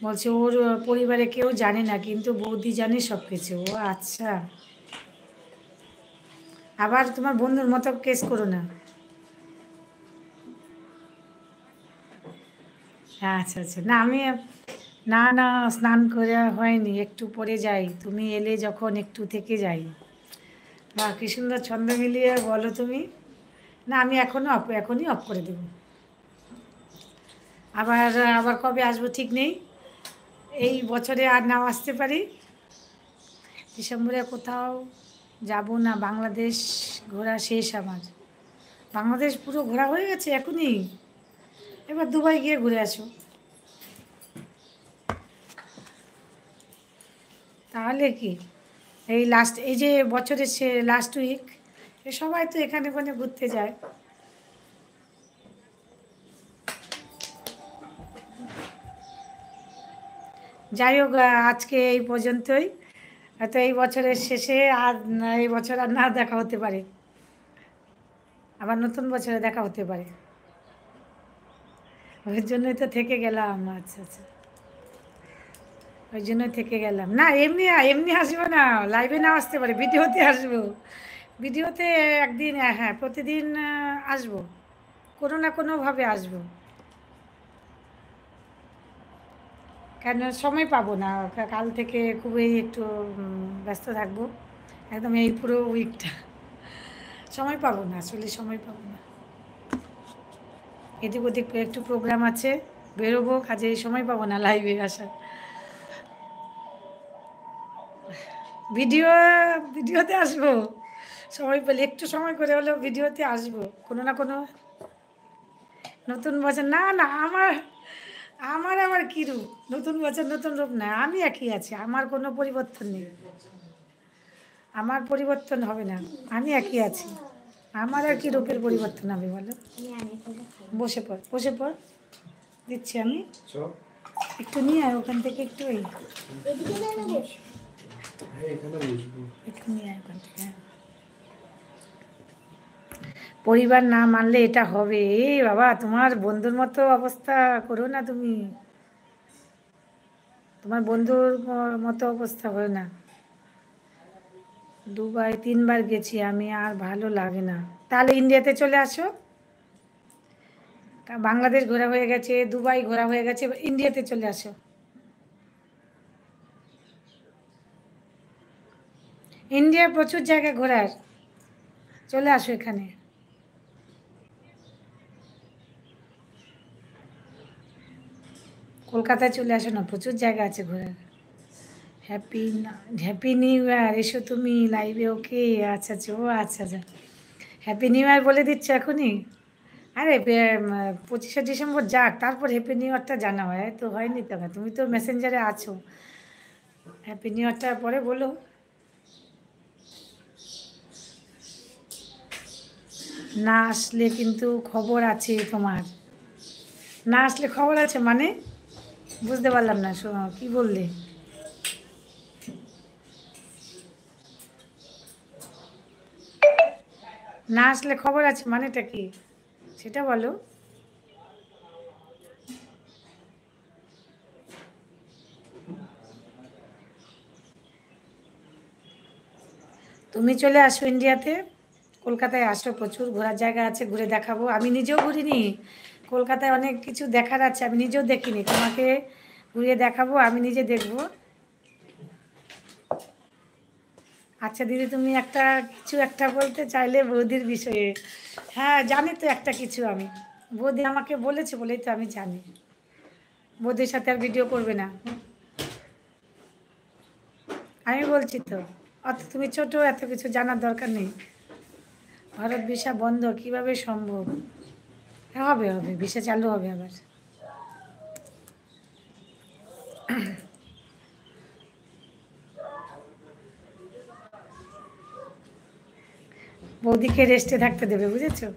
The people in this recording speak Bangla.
বলছে ওর পরিবারে কেউ জানে না, কিন্তু বৌদি জানে সব কিছু। ও আচ্ছা, আবার তোমার বন্ধুর মতো কেস করো না। আচ্ছা আচ্ছা, না আমি, না না, স্নান করে হয়নি, একটু পরে যাই, তুমি এলে যখন একটু থেকে যাই। বা কি সুন্দর ছন্দ মিলিয়ে বলো তুমি। না আমি এখনই অফ করে দেবো। আবার আবার কবে আসবো ঠিক নেই, এই বছরে আর নাও আসতে পারি। ডিসেম্বরে কোথাও যাব না, বাংলাদেশ ঘোরা শেষ আমার। বাংলাদেশ পুরো ঘোরা হয়ে গেছে এখনই, এবার দুবাই গিয়ে ঘুরে আসো। তাহলে কি, এই যে বছরের লাস্ট উইক, সবাই তো এখানে ওখানে ঘুরতে যায়। যাই হোক, আজকে এই পর্যন্তই। হয়তো এই বছরের শেষে আর এই বছর আর না দেখা হতে পারে, আবার নতুন বছরে দেখা হতে পারে। ওই জন্যই তো থেকে গেলাম। আচ্ছা আচ্ছা, ওই জন্যই থেকে গেলাম। না এমনি এমনি আসবো না, লাইভে না আসতে পারে, ভিডিওতে আসবো। ভিডিওতে একদিন, হ্যাঁ প্রতিদিন আসবো, কোনো না কোনোভাবে আসবো। কেন সময় পাবো না, কাল থেকে খুবই একটু ব্যস্ত থাকবো, একদম এই পুরো উইকটা সময় পাবো না, আসলে সময় পাবো না। এদিক ওদিক একটু প্রোগ্রাম আছে, বেরোবো, কাজে সময় পাবো না লাইভে আসার। ভিডিও ভিডিওতে আসবো, সময় পেলে একটু সময় করে হলেও ভিডিওতে আসবো, কোনো না কোনো। নতুন বছর না না, আমার আমার আবার কী রূপ, নতুন বছর নতুন রূপ না, আমি একই আছি, আমার কোনো পরিবর্তন নেই, আমার পরিবর্তন হবে না, আমি একই আছি। আমার আর কি রূপের পরিবর্তন হবে বলো। বসে পড়, বসে পড়, দিচ্ছি আমি, একটু নিয়ে আয় ওখান থেকে, একটু একটু নিয়ে আয় ওখান থেকে। পরিবার না মানলে এটা হবে, এ বাবা তোমার বন্ধুর মতো অবস্থা করো না তুমি, তোমার বন্ধুর মতো অবস্থা হয় না। দুবাই 3 বার গেছি আমি, আর ভালো লাগে না। তাহলে ইন্ডিয়াতে চলে আসো, বাংলাদেশ ঘোরা হয়ে গেছে, দুবাই ঘোরা হয়ে গেছে, এবার ইন্ডিয়াতে চলে আসো। ইন্ডিয়ার প্রচুর জায়গা ঘোরার, চলে আসো এখানে। কলকাতায় চলে আসো না, প্রচুর জায়গা আছে ঘোরার। হ্যাপি হ্যাপি নিউ ইয়ার, এসো তুমি লাইভে, ওকে। আচ্ছা আচ্ছা, ও আচ্ছা আচ্ছা, হ্যাপি নিউ ইয়ার বলে দিচ্ছ এখনই। আরে 25শে ডিসেম্বর যাক, তারপর হ্যাপি নিউ ইয়ারটা জানা হয়, তো হয়নি তো, তুমি তো মেসেঞ্জারে আছো, হ্যাপি নিউ ইয়ারটা পরে বলো। না আসলে কিন্তু খবর আছে তোমার, না আসলে খবর আছে মানে, বুঝতে পারলাম না, কি বললে। না আসলে খবর আছে মানেটা কি, সেটা বলো। তুমি চলে আসো ইন্ডিয়াতে, কলকাতায় আসো, প্রচুর ঘোরার জায়গা আছে, ঘুরে দেখাবো, আমি নিজেও ঘুরিনি, কলকাতায় অনেক কিছু দেখার আছে, আমি নিজেও দেখিনি, তোমাকে ঘুরিয়ে দেখাবো, আমি নিজে দেখবো। আচ্ছা দিদি, তুমি কিছু একটা বলতে চাইলে বৌদির বিষয়ে। হ্যাঁ জানি তো একটা কিছু আমি, বৌদি আমাকে বলেছে বলেই তো আমি জানি, বৌদির সাথে আর ভিডিও করবে না, আমি বলছি তো। অত তুমি ছোট, এত কিছু জানার দরকার নেই। ভারত ভিসা বন্ধ কিভাবে সম্ভব, হ্যাঁ হবে হবে, ভিসা চালু হবে আবার। বৌদিকে রেস্টে থাকতে দেবে, বুঝেছো।